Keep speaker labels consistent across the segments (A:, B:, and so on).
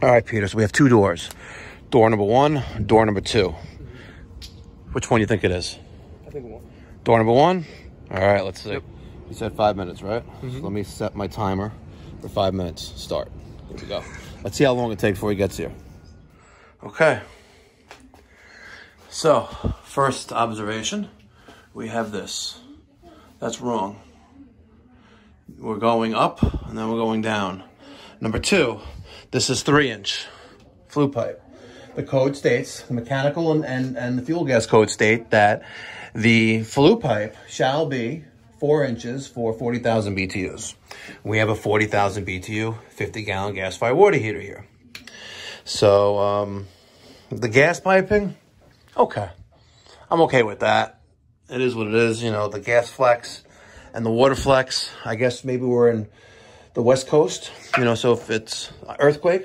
A: All right, Peter, so we have two doors. Door number 1, door number 2. Which one do you think it is?
B: I think 1.
A: Door number 1? All right, let's see.
B: Yep.
A: You said 5 minutes, right? So let me set my timer for 5 minutes. Start. Here we go. Let's see how long it takes before he gets here. Okay. So, first observation, we have this. That's wrong. We're going up, and then we're going down. Number 2, this is 3-inch flue pipe. The code states, the mechanical and the fuel gas code state that the flue pipe shall be 4 inches for 40,000 BTUs. We have a 40,000 BTU, 50-gallon gas-fired water heater here. So, the gas piping, okay. I'm okay with that. It is what it is. You know, the gas flex and the water flex, I guess maybe we're in the West Coast, you know, so if it's earthquake,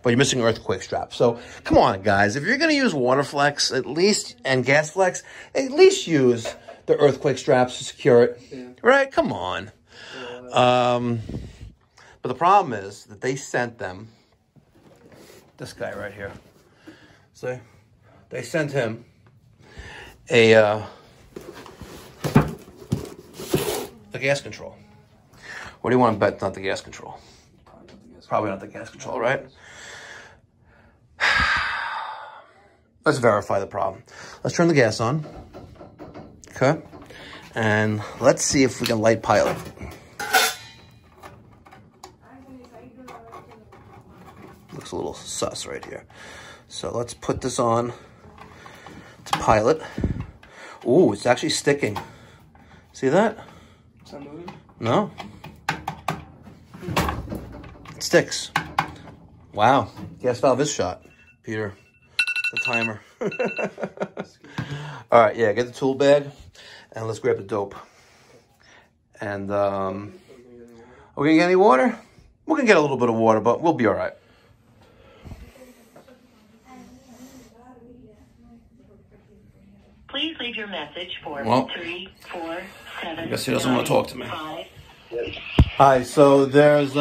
A: but you're missing earthquake strap. So come on, guys, if you're going to use water flex, at least, and gas flex, at least use the earthquake straps to secure it. Yeah. Right? Come on. But the problem is that they sent them, this guy right here. See? They sent him the gas control. What do you want to bet? It's not the gas control. Probably not the gas control, right? Let's verify the problem. Let's turn the gas on. Okay. And let's see if we can light pilot. Looks a little sus right here. So let's put this on to pilot. Ooh, it's actually sticking. See that?
B: Is that moving?
A: No. It sticks. Wow. Gas valve is shot. Peter, the timer. All right, yeah, get the tool bag and let's grab the dope. And are we gonna get any water? We're gonna get a little bit of water, but we'll be all right.
C: Please leave your message for 347.
A: I guess he doesn't want to talk to me. Hi, so there's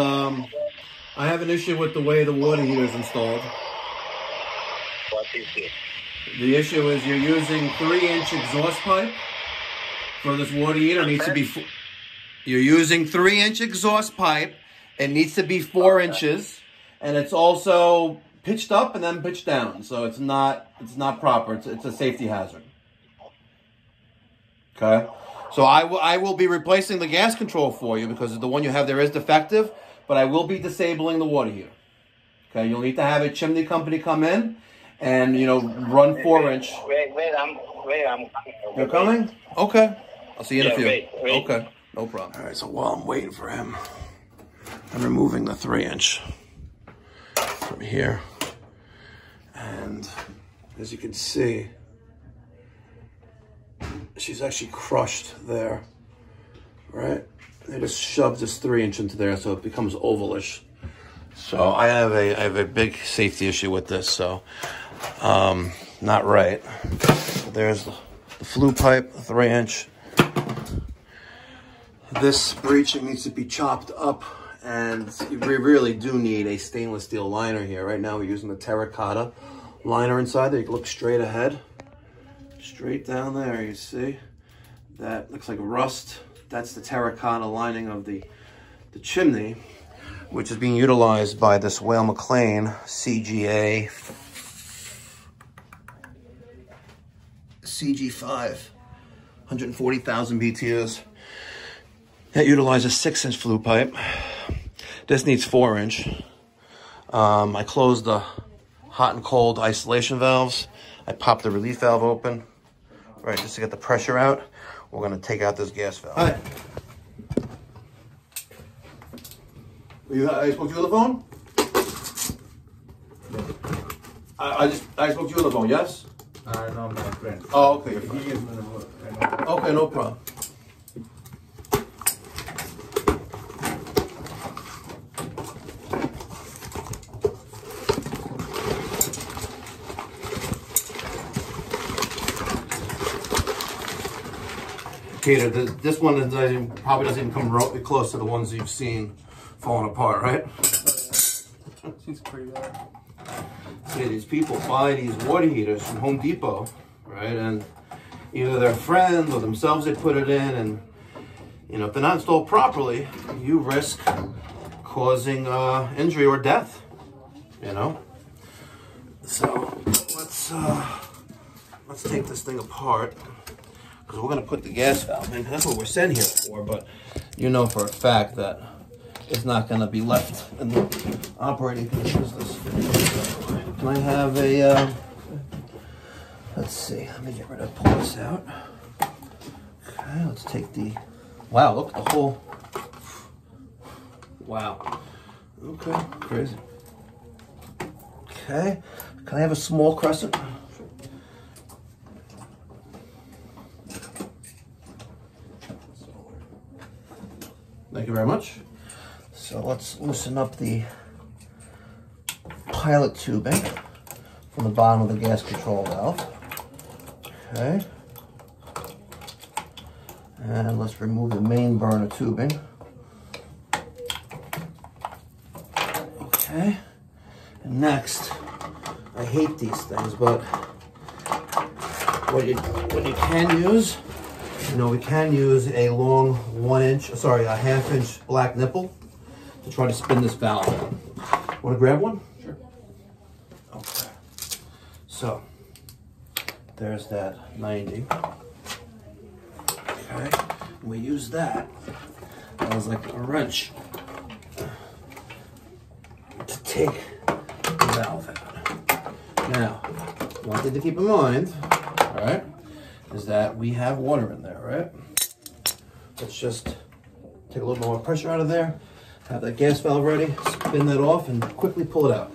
A: I have an issue with the way the water heater is installed.
D: What is it?
A: The issue is you're using 3-inch exhaust pipe for this water heater. It needs to be. You're using 3-inch exhaust pipe. It needs to be 4 inches, and it's also pitched up and then pitched down. So it's not proper. It's a safety hazard. Okay. So I will be replacing the gas control for you because the one you have there is defective, but I will be disabling the water heater. Okay. You'll need to have a chimney company come in and, you know, run 4-inch.
D: Wait, I'm
A: You're coming? Okay. I'll see you in a few.
D: Wait.
A: Okay. No problem. All right. So while I'm waiting for him, I'm removing the 3-inch from here. And as you can see, she's actually crushed there, right? They just shoved this 3-inch into there so it becomes ovalish. So I have a big safety issue with this, so not right. There's the flue pipe, 3-inch. This breeching needs to be chopped up, and we really do need a stainless steel liner here. Right now we're using the terracotta liner inside there. You can look straight ahead. Straight down there, you see? That looks like rust. That's the terracotta lining of the chimney, which is being utilized by this Whale McLean CG5, 140,000 BTUs. That utilizes 6-inch flue pipe. This needs 4-inch. I closed the hot and cold isolation valves. I popped the relief valve open, right, just to get the pressure out. We're gonna take out this gas valve. Hi. I spoke to you on the phone? I spoke to you on the phone, yes?
E: No, my friend.
A: Oh, okay.
E: He gave me the number.
A: Okay, no problem. Peter, this one probably doesn't even come close to the ones you've seen falling apart, right?
B: Seems pretty bad.
A: See, these people buy these water heaters from Home Depot, right? And either their friends or themselves, they put it in, and you know, if they're not installed properly, you risk causing injury or death. You know. So let's take this thing apart, because we're gonna put the gas valve in. That's what we're sent here for. But you know for a fact that it's not gonna be left in the operating conditions. Can I have a? Let's see. Let me get rid of. Pull this out. Okay. Let's take the. Wow! Look, the whole. Wow. Okay. Crazy. Okay. Can I have a small crescent? Thank you very much. So let's loosen up the pilot tubing from the bottom of the gas control valve. Okay. And let's remove the main burner tubing. Okay. And next, I hate these things, but what you can use, you know, we can use a long a half-inch black nipple to try to spin this valve. Want to grab one?
B: Sure.
A: Okay. So there's that 90. Okay. And we use that as like a wrench to take the valve out. Now, one thing to keep in mind, all right, is that we have water in there, right? Let's just take a little more pressure out of there, have that gas valve ready, spin that off, and quickly pull it out.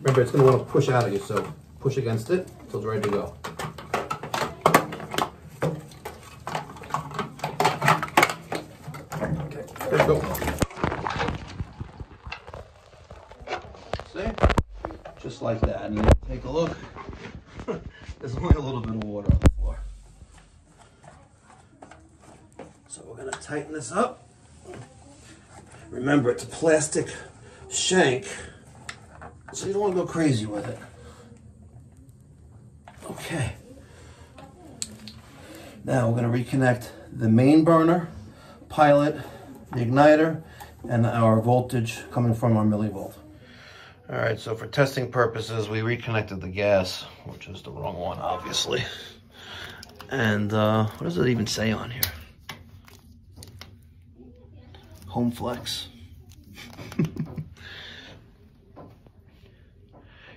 A: Remember, it's going to want to push out of you, so push against it until it's ready to go. There we go. See? Just like that. And then take a look. There's only a little bit of water on the floor. So we're going to tighten this up. Remember, it's a plastic shank, so you don't want to go crazy with it. Okay. Now we're going to reconnect the main burner, pilot, the igniter, and our voltage coming from our millivolt. All right, so for testing purposes, we reconnected the gas, which is the wrong one, obviously. And what does it even say on here? Home flex.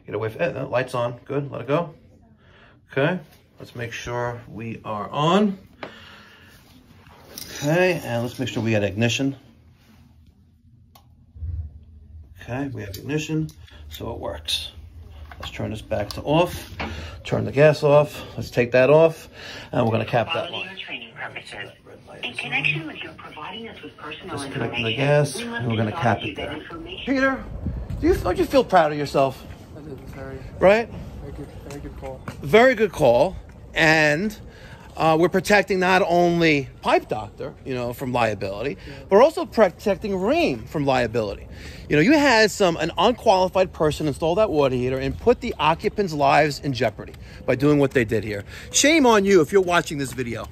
A: Get away from it. Light's on. Good. Let it go. Okay. Let's make sure we are on. Okay, and let's make sure we got ignition. Okay, we have ignition, so it works. Let's turn this back to off. Turn the gas off. Let's take that off, and we're going to cap that line.
C: In connection with your providing us with personal
A: Disconnecting the
C: information,
A: gas, and we're going to cap it there. Peter, don't you feel proud of yourself?
B: I did. Very,
A: right?
B: very good call.
A: Very good call, and we're protecting not only Pipe Doctor, you know, from liability, but we're also protecting Rheem from liability. You know, you had an unqualified person install that water heater and put the occupants' lives in jeopardy by doing what they did here. Shame on you if you're watching this video.